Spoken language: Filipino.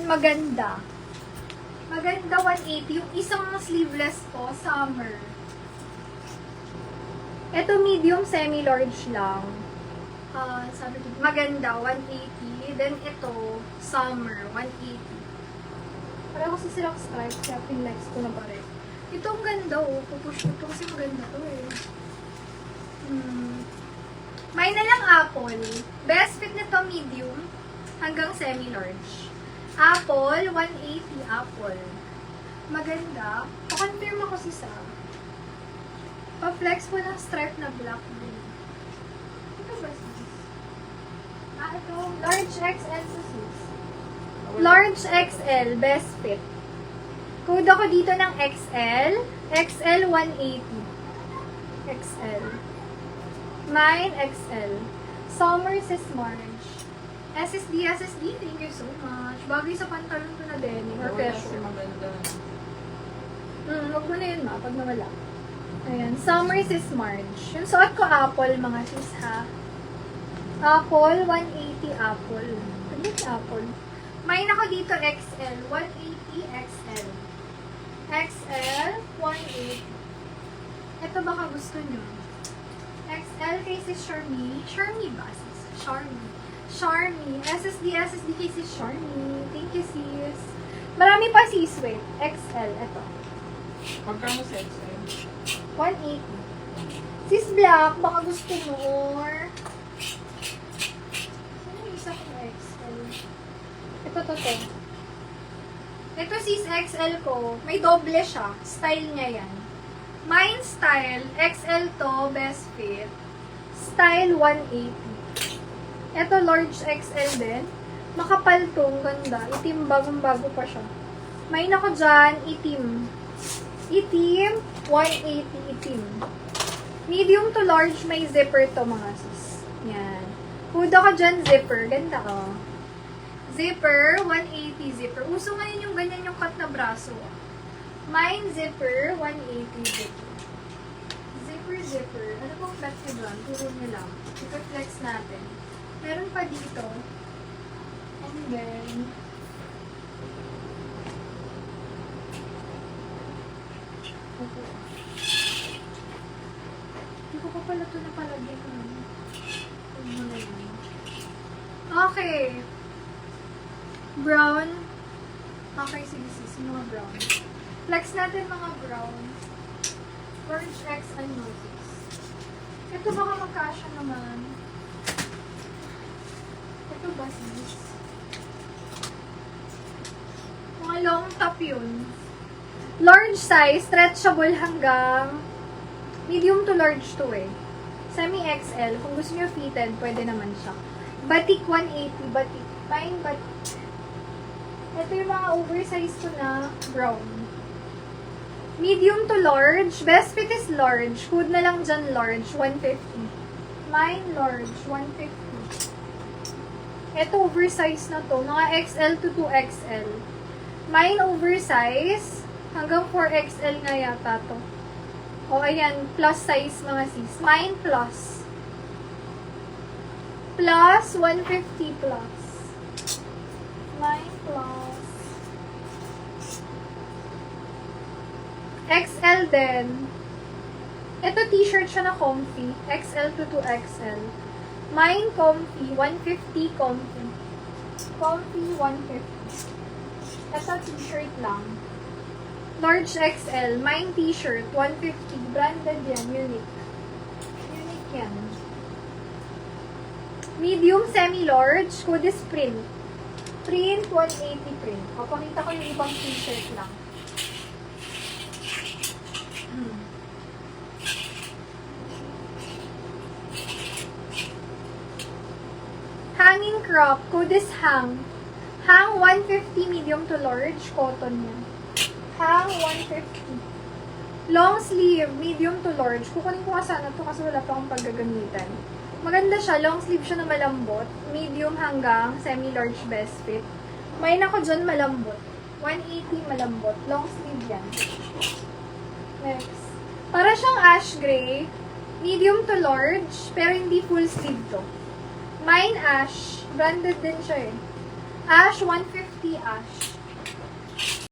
Maganda. Maganda 180. Yung isang sleeveless ko, summer. Ito medium, semi-large lang. Sabi ko, maganda, 180. Then ito, summer, 180. Pareho kasi silang stripes, kaya pinlex ko na pare. Ito ang ganda, oh. Pupush ko ito kasi maganda to eh. May na lang apple. Best fit nito medium hanggang semi-large. Apple, 180 apple. Maganda. Pa-confirm ako si Sa. Pa-flex po ng stripe na black blue. Ito ba sis? Ito. Large XL sa sis. Large XL, best fit. Code ako dito ng XL. XL 180. XL. Mine XL. Summer sis Marge. SSD, thank you so much. Bagay sa pantalon ko na din. Or pressure. Maganda. Wag mo na yun ma, pag nawala. Ayan. Summer sis Marge. Yung suot ko apple, mga sis ha. Apple, 180 apple. Ano yung apple? Mine ako dito XL. 180 XL. XL, 180. Ito baka gusto nyo. XL kay sis Charmy. Charmy ba sis? Charmy. SSD kay sis Charmy. Thank you sis. Marami pa sis. Wait. XL. Ito. Magkano sa XL? 180. Sis Black, baka gusto mo or... Saan yung isa ko na XL? Ito. Ito sis XL ko. May doble siya. Style niya yan. Mine style. XL to. Best fit. Style 180. Ito large XL din. Makapal tong ganda. Itim, bagong-bago pa siya. Mine ako dyan. Itim. 180 itim. Medium to large, may zipper to mga sis. Yan. Hood ako dyan, zipper. Ganda oh. Zipper, 180 zipper. Uso ngayon yung ganyan yung cut na braso. Mine zipper, 180 zipper. Zipper. Ano pong flex nyo doon? Turo nyo lang. Ipag-flex natin. Meron pa dito. And then, hindi ko pa pala ito napalagyan. Okay. Brown. Okay, sige. Mga brown. Flex natin mga brown. Orange X and noses. Ito baka magkasya naman. Ito ba sis? Mga long top yun. Large size, stretchable hanggang medium to large to eh. Semi-XL. Kung gusto nyo fitted, pwede naman siya. Batik 180, batik. Fine batik. Ito yung mga oversized ko na brown. Medium to large. Best fit is large. Hood na lang dyan large, 150. Mine large, 150. Ito oversized na to. Mga XL to 2XL. Mine oversized. Hanggang 4XL nga yata to. O, ayan. Plus size mga sis. Mine plus. Plus, 150 plus. Mine plus. XL din. Ito t-shirt siya na comfy. XL to 2XL. Mine comfy. 150 comfy. Comfy, 150. Ito t-shirt lang. Large XL. Mine t-shirt. 150. Branded yan. Unique. Unique yan. Medium, semi-large. Code is print. Print, 180 print. O, pakita ko yung ibang t-shirt lang. Hanging crop. Code is hang. Hang, 150 medium to large. Cotton yan. Hang, 150. Long sleeve, medium to large. Kukunin ko nga sana to kasi wala pa akong paggagamitan. Maganda siya. Long sleeve siya na malambot. Medium hanggang semi-large best fit. May ako dyan malambot. 180 malambot. Long sleeve yan. Next. ash gray, medium to large, pero hindi full sleeve to. Mine ash, branded din siya eh. Ash, 150 ash.